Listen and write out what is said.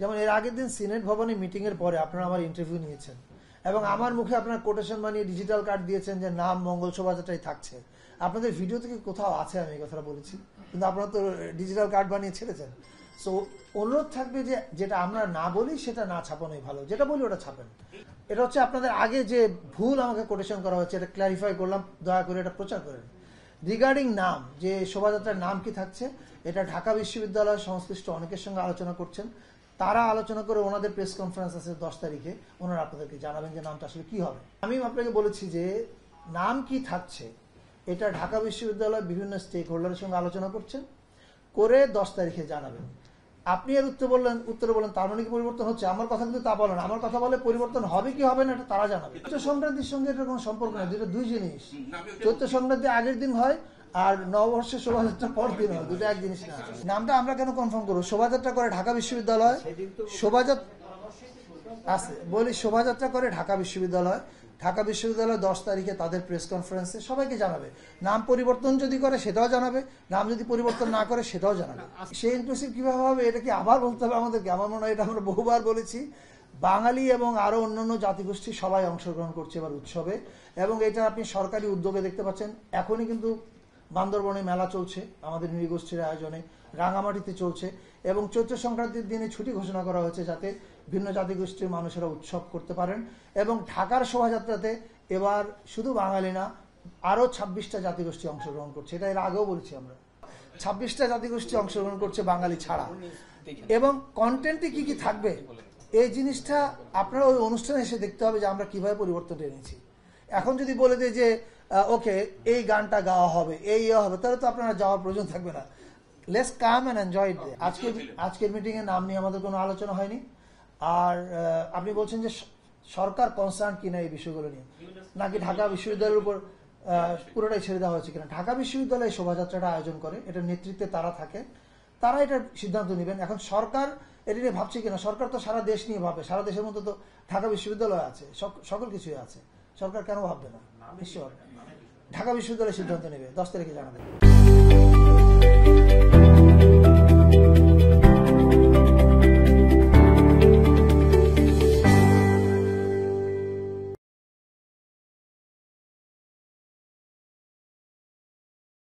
যেমন এর আগের দিন সিনেট ভবনে মিটিং এর পরে আপনারা আমার ইন্টারভিউ নিয়েছেন এবং আমার মুখে আপনার কোটেশন বানিয়ে ডিজিটাল কার্ড দিয়েছেন যে নাম মঙ্গল শোভাযাত্রায় থাকছে। আপনাদের ভিডিও থেকে কোথাও আছে আমি এই কথাটা বলেছি, কিন্তু আপনারা তো ডিজিটাল কার্ড বানিয়ে ছেড়েছেন। সো অনুরোধ থাকবে যে যেটা আমরা না বলি সেটা না ছাপানোই ভালো, যেটা বলি ওটা ছাপেন। এটা হচ্ছে আপনাদের আগে যে ভুল আমাকে কোটেশন করা হচ্ছে, এটা ক্ল্যারিফাই করলাম, দয়া করে এটা প্রচার করেন। রিগার্ডিং নাম, যে শোভাযাত্রার নাম কি থাকছে, এটা ঢাকা বিশ্ববিদ্যালয় সংশ্লিষ্ট অনেকের সঙ্গে আলোচনা করছেন। তারা আলোচনা করে ওনাদের প্রেস কনফারেন্স আছে 10 তারিখে, ওনারা আপনাদেরকে জানাবেন যে নামটা আসলে কি হবে। আমি আপনাকে বলেছি যে নাম কি থাকছে এটা ঢাকা বিশ্ববিদ্যালয় বিভিন্ন স্টেক হোল্ডারের সঙ্গে আলোচনা করছেন, করে 10 তারিখে জানাবেন। আপনি এর উত্তরে বলেন তার মানে কি পরিবর্তন হচ্ছে? আমার কথা কিন্তু তা বলেন। আমার কথা বলে পরিবর্তন হবে কি হবে না এটা তারা জানাবে। চৈত্র সংক্রান্তির সঙ্গে এটা কোনো সম্পর্ক নেই, দুটো দুই জিনিস। চৈত্র সংক্রান্তি আগের দিন হয় আর নববর্ষের শোভাযাত্রা পর দিন হয়, দুটো এক জিনিস না। নামটা আমরা কেন কনফার্ম করবো? শোভাযাত্রা করে ঢাকা বিশ্ববিদ্যালয়, শোভাযাত্রা আছে বলি, শোভাযাত্রা করে ঢাকা বিশ্ববিদ্যালয়। ঢাকা বিশ্ববিদ্যালয় 10 তারিখে তাদের প্রেস কনফারেন্সে সবাইকে জানাবে। নাম পরিবর্তন যদি করে সেটাও জানাবে, নাম যদি পরিবর্তন না করে সেটাও জানাবে। সে ইনক্লুসিভ কিভাবে হবে এটা কি আবার বলতে হবে আমাদেরকে? আমার মনে হয় এটা আমরা বহুবার বলেছি। বাঙালি এবং আরো অন্যান্য জাতিগোষ্ঠী সবাই অংশগ্রহণ করছে এবার উৎসবে, এবং এটা আপনি সরকারি উদ্যোগে দেখতে পাচ্ছেন। এখনই কিন্তু বান্দরবনে মেলা চলছে আমাদের নৃগোষ্ঠীর আয়োজনে, রাঙামাটিতে চলছে, এবং চৈত্র সংক্রান্তির দিনে ছুটি ঘোষণা করা হয়েছে যাতে ভিন্ন জাতিগোষ্ঠীর মানুষেরা উৎসব করতে পারেন। এবং ঢাকার শোভাযাত্রাতে এবার শুধু বাঙালি না, আরো 26টা জাতিগোষ্ঠী অংশগ্রহণ করছে। এটা এর আগেও বলছি আমরা, 26টা জাতিগোষ্ঠী অংশগ্রহণ করছে বাঙালি ছাড়া। এবং কন্টেন্টে কি কি থাকবে এই জিনিসটা আপনারা ওই অনুষ্ঠানে এসে দেখতে হবে যে আমরা কিভাবে পরিবর্তন এনেছি। এখন যদি বলে দেয় যে ওকে এই গানটা গাওয়া হবে, এই হবে, তাহলে তো আপনারা যাওয়ার প্রয়োজন থাকবে না। Let's come and enjoy it. আজকের মিটিং এর নাম নিয়ে আমাদের কোনো আলোচনা হয়নি। আর আপনি বলছেন যে সরকার কনসার্ন কিনা এই বিষয়গুলো নিয়ে, নাকি ঢাকা বিশ্ববিদ্যালয়ের উপর পুরোটাই ছেড়ে দেওয়া হয়েছে কিনা। ঢাকা বিশ্ববিদ্যালয় শোভাযাত্রাটা আয়োজন করে, এটা নেতৃত্বে তারা থাকে, তারা এটা সিদ্ধান্ত নেবেন। এখন সরকার এটা নিয়ে ভাবছে কিনা, সরকার তো সারা দেশ নিয়ে ভাবে, সারা দেশের মধ্যে তো ঢাকা বিশ্ববিদ্যালয় আছে, সকল কিছুই আছে, সরকার কেন ভাববে না? নিশ্চয় ঢাকা বিশ্ববিদ্যালয় সিদ্ধান্ত নেবে, 10 তারিখে জানাবে।